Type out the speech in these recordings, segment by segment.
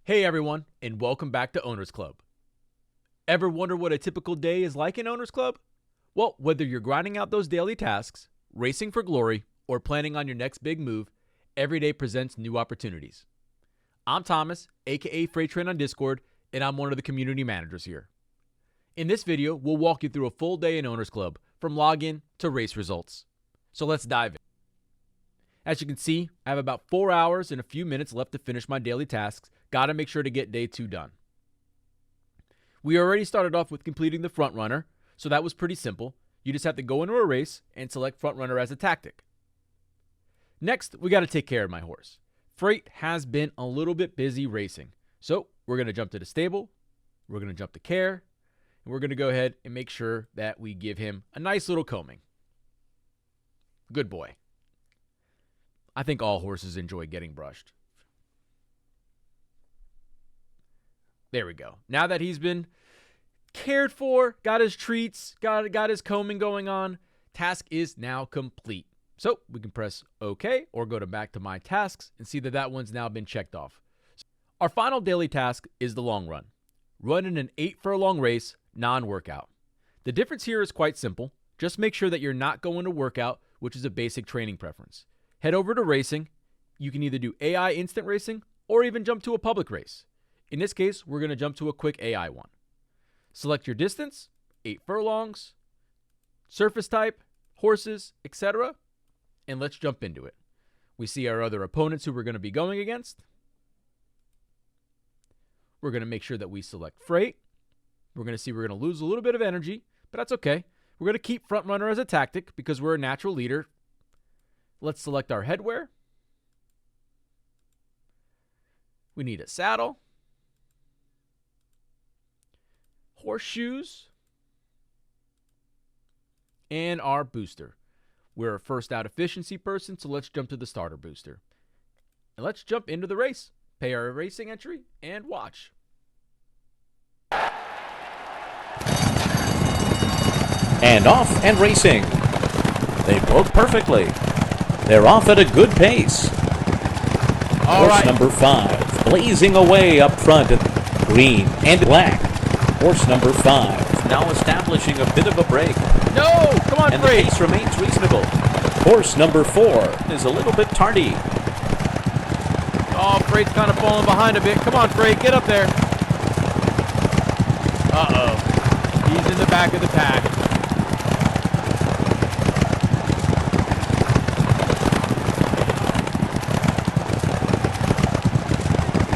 Hey everyone, and welcome back to Owners Club. Ever wonder what a typical day is like in Owners Club? Well, whether you're grinding out those daily tasks, racing for glory, or planning on your next big move, every day presents new opportunities. I'm Thomas, aka Freight Train on Discord, and I'm one of the community managers here. In this video, we'll walk you through a full day in Owners Club, from login to race results. So let's dive in. As you can see, I have about 4 hours and a few minutes left to finish my daily tasks. Gotta make sure to get day 2 done. We already started off with completing the front runner, so that was pretty simple. You just have to go into a race and select front runner as a tactic. Next, we gotta take care of my horse. Freight has been a little bit busy racing, so we're gonna jump to the stable, we're gonna jump to care, and we're gonna go ahead and make sure that we give him a nice little combing. Good boy. I think all horses enjoy getting brushed. There we go. Now that he's been cared for, got his treats, got his combing going on, task is now complete. So we can press OK or go back to my tasks and see that that one's now been checked off. Our final daily task is the long run. Run in an 8 furlong race, non-workout. The difference here is quite simple. Just make sure that you're not going to workout, which is a basic training preference. Head over to racing. You can either do AI instant racing or even jump to a public race. In this case, we're going to jump to a quick AI one. Select your distance, 8 furlongs, surface type, horses, etc. And let's jump into it. We see our other opponents who we're going to be going against. We're going to make sure that we select freight. We're going to see we're going to lose a little bit of energy, but that's okay. We're going to keep front runner as a tactic because we're a natural leader. Let's select our headwear. We need a saddle, horseshoes, and our booster. We're a first out efficiency person, so let's jump to the starter booster. And let's jump into the race. Pay our racing entry and watch. And off and racing. They broke perfectly. They're off at a good pace. Horse number 5, blazing away up front at green and black. Horse number 5, now establishing a bit of a break. No! Come on, and Freight! The pace remains reasonable. Horse number 4 is a little bit tardy. Oh, Freight's kind of falling behind a bit. Come on, Freight, get up there. Uh-oh. He's in the back of the pack.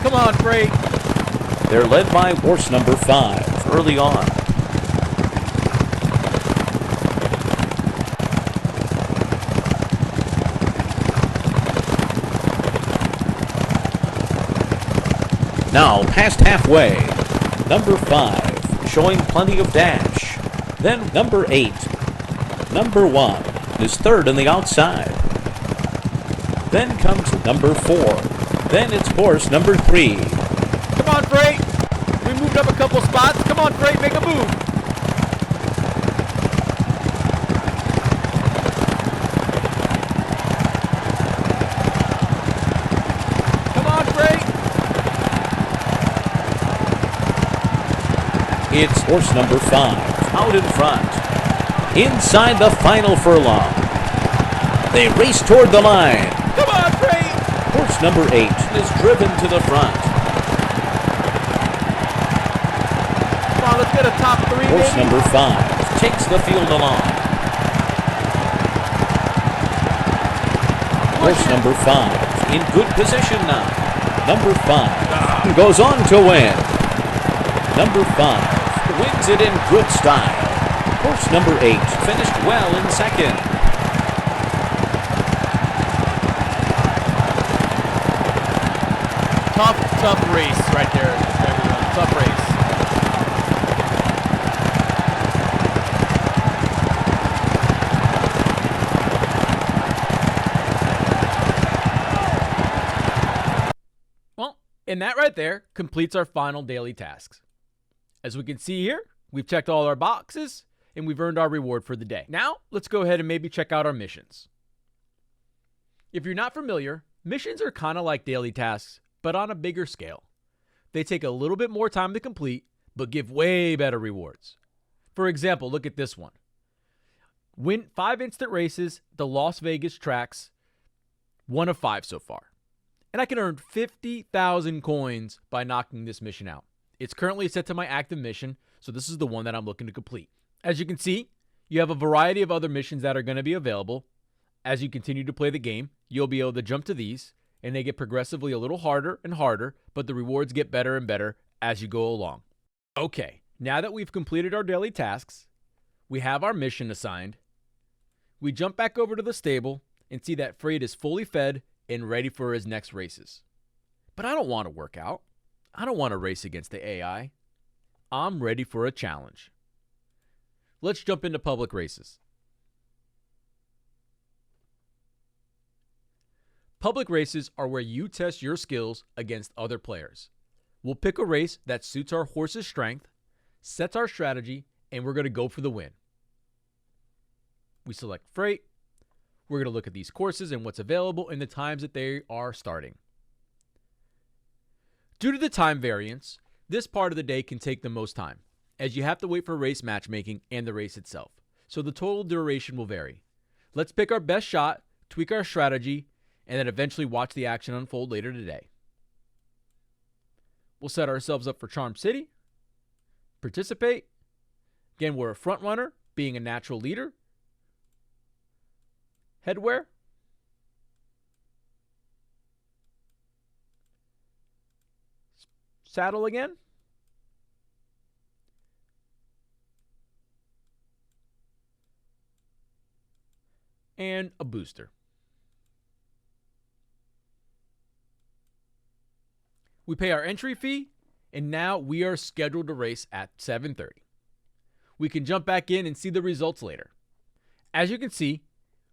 Come on, Freight. They're led by horse number 5 early on. Now past halfway. Number 5 showing plenty of dash. Then number 8. Number 1 is third on the outside. Then comes number 4. Then it's horse number 3. Come on, Freight. We moved up a couple spots. Come on, Freight, make a move. Come on, Freight. It's horse number 5 out in front. Inside the final furlong. They race toward the line. Come on, Freight. Horse number 8 is driven to the front. Come on, let's get a top 3. Horse maybe. number 5 takes the field along. Horse number 5 in good position now. Number 5 goes on to win. Number 5 wins it in good style. Horse number 8 finished well in second. Tough race right there, everyone. Tough race. Well, and that right there completes our final daily tasks. As we can see here, we've checked all our boxes and we've earned our reward for the day. Now, let's go ahead and maybe check out our missions. If you're not familiar, missions are kind of like daily tasks, but on a bigger scale. they take a little bit more time to complete, but give way better rewards. For example, look at this one. Win 5 instant races, the Las Vegas tracks, 1 of 5 so far. And I can earn 50,000 coins by knocking this mission out. It's currently set to my active mission, so this is the one that I'm looking to complete. As you can see, you have a variety of other missions that are going to be available. As you continue to play the game, you'll be able to jump to these, and they get progressively a little harder and harder, but the rewards get better and better as you go along. Okay, now that we've completed our daily tasks, we have our mission assigned, we jump back over to the stable and see that Freight is fully fed and ready for his next races. But I don't want to work out. I don't want to race against the AI. I'm ready for a challenge. Let's jump into public races. Public races are where you test your skills against other players. We'll pick a race that suits our horse's strength, sets our strategy, and we're going to go for the win. We select Freight. We're going to look at these courses and what's available and the times that they are starting. Due to the time variance, this part of the day can take the most time, as you have to wait for race matchmaking and the race itself, so the total duration will vary. Let's pick our best shot, tweak our strategy, and then eventually watch the action unfold later today. We'll set ourselves up for Charm City, participate. Again, we're a front runner, being a natural leader. Headwear. Saddle again. And a booster. We pay our entry fee, and now we are scheduled to race at 7:30. We can jump back in and see the results later. As you can see,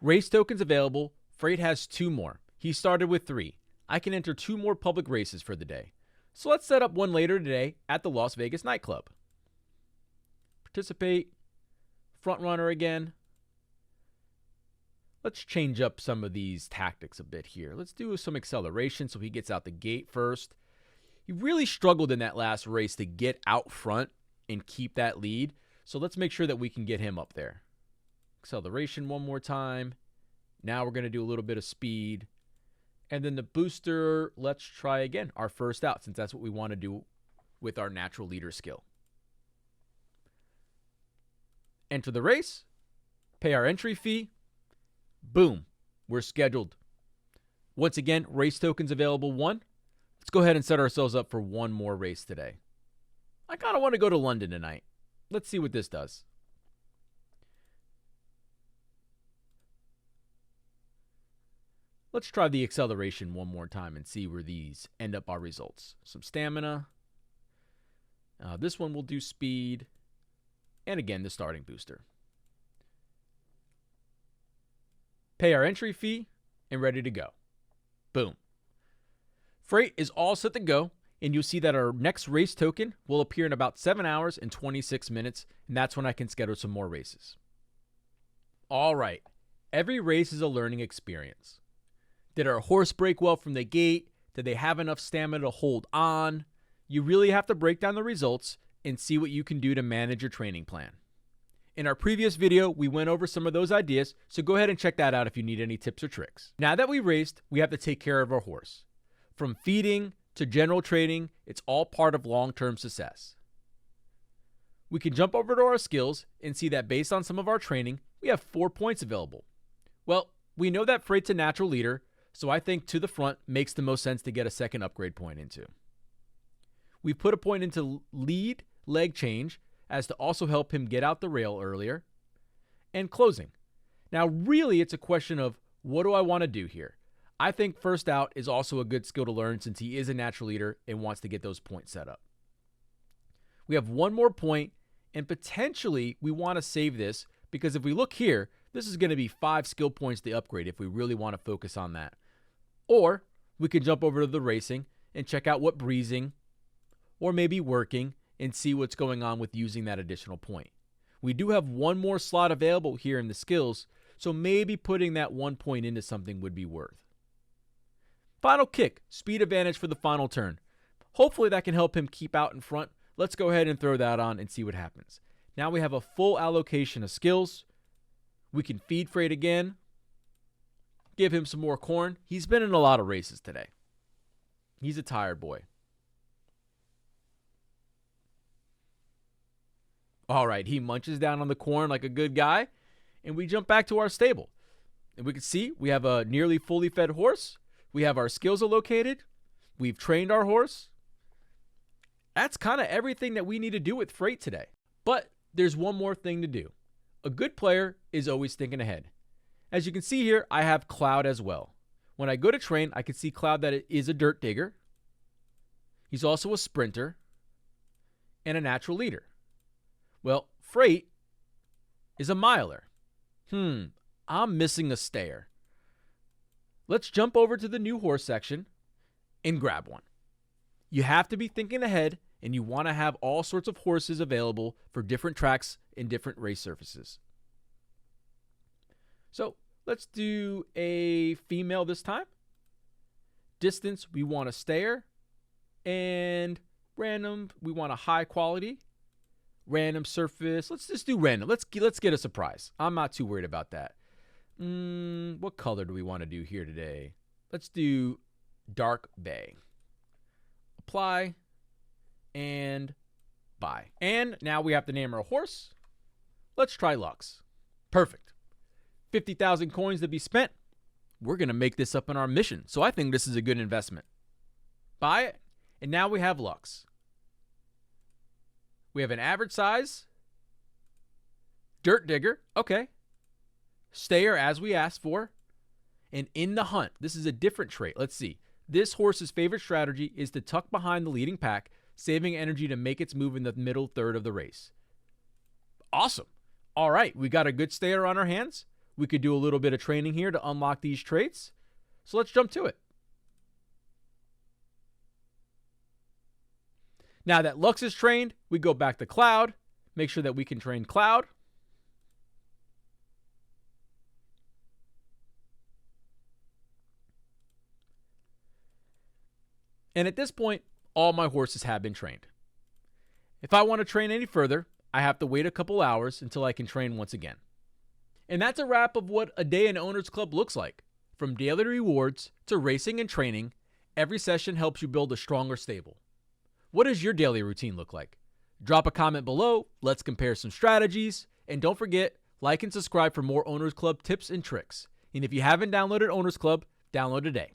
race tokens available. Freight has 2 more. He started with 3. I can enter 2 more public races for the day. So let's set up one later today at the Las Vegas nightclub. Participate. Front runner again. Let's change up some of these tactics a bit here. Let's do some acceleration so he gets out the gate first. He really struggled in that last race to get out front and keep that lead. So let's make sure that we can get him up there. Acceleration one more time. Now we're going to do a little bit of speed. And then the booster, let's try again. Our first out, since that's what we want to do with our natural leader skill. Enter the race. Pay our entry fee. Boom. We're scheduled. Once again, race tokens available 1. Let's go ahead and set ourselves up for one more race today. I kind of want to go to London tonight. Let's see what this does. Let's try the acceleration one more time and see where these end up our results. Some stamina. This one will do speed. And again, the starting booster. Pay our entry fee and ready to go. Boom. Freight is all set to go, and you'll see that our next race token will appear in about 7 hours and 26 minutes, and that's when I can schedule some more races. All right, every race is a learning experience. Did our horse break well from the gate? Did they have enough stamina to hold on? You really have to break down the results and see what you can do to manage your training plan. In our previous video, we went over some of those ideas, so go ahead and check that out if you need any tips or tricks. Now that we raced, we have to take care of our horse. From feeding to general training, it's all part of long-term success. We can jump over to our skills and see that based on some of our training, we have 4 points available. Well, we know that Freight's a natural leader, so I think to the front makes the most sense to get a second upgrade point into. We've put a point into lead leg change as to also help him get out the rail earlier, and closing. Now really it's a question of what do I want to do here? I think first out is also a good skill to learn since he is a natural leader and wants to get those points set up. We have 1 more point, and potentially we want to save this because if we look here, this is going to be 5 skill points to upgrade if we really want to focus on that. Or we can jump over to the racing and check out what breezing or maybe working and see what's going on with using that additional point. We do have 1 more slot available here in the skills, so maybe putting that 1 point into something would be worth. Final kick, speed advantage for the final turn. Hopefully that can help him keep out in front. Let's go ahead and throw that on and see what happens. Now we have a full allocation of skills. We can feed Freight again. Give him some more corn. He's been in a lot of races today. He's a tired boy. All right, he munches down on the corn like a good guy, and we jump back to our stable. And we can see we have a nearly fully fed horse. We have our skills located. We've trained our horse. That's kind of everything that we need to do with Freight today. But there's one more thing to do. A good player is always thinking ahead. As you can see here, I have Cloud as well. When I go to train, I can see Cloud that it is a dirt digger. He's also a sprinter and a natural leader. Well, Freight is a miler. I'm missing a stayer. Let's jump over to the new horse section and grab one. You have to be thinking ahead, and you want to have all sorts of horses available for different tracks and different race surfaces. So let's do a female this time. Distance, we want a stayer. And random, we want a high quality. Random surface, let's just do random. Let's get a surprise. I'm not too worried about that. What color do we want to do here today? Let's do dark bay. Apply and buy. And now we have to name our horse. Let's try Lux. Perfect. 50,000 coins to be spent. We're going to make this up in our mission. So I think this is a good investment. Buy it. And now we have Lux. We have an average size. Dirt digger. Okay. Stayer as we asked for. And in the hunt. This is a different trait. Let's see. This horse's favorite strategy is to tuck behind the leading pack, saving energy to make its move in the middle third of the race. Awesome. All right. We got a good stayer on our hands. We could do a little bit of training here to unlock these traits. So let's jump to it. Now that Lux is trained, we go back to Cloud. Make sure that we can train Cloud. And at this point, all my horses have been trained. If I want to train any further, I have to wait a couple hours until I can train once again. And that's a wrap of what a day in Owners Club looks like. From daily rewards to racing and training, every session helps you build a stronger stable. What does your daily routine look like? Drop a comment below, let's compare some strategies, and don't forget, like and subscribe for more Owners Club tips and tricks. And if you haven't downloaded Owners Club, download today.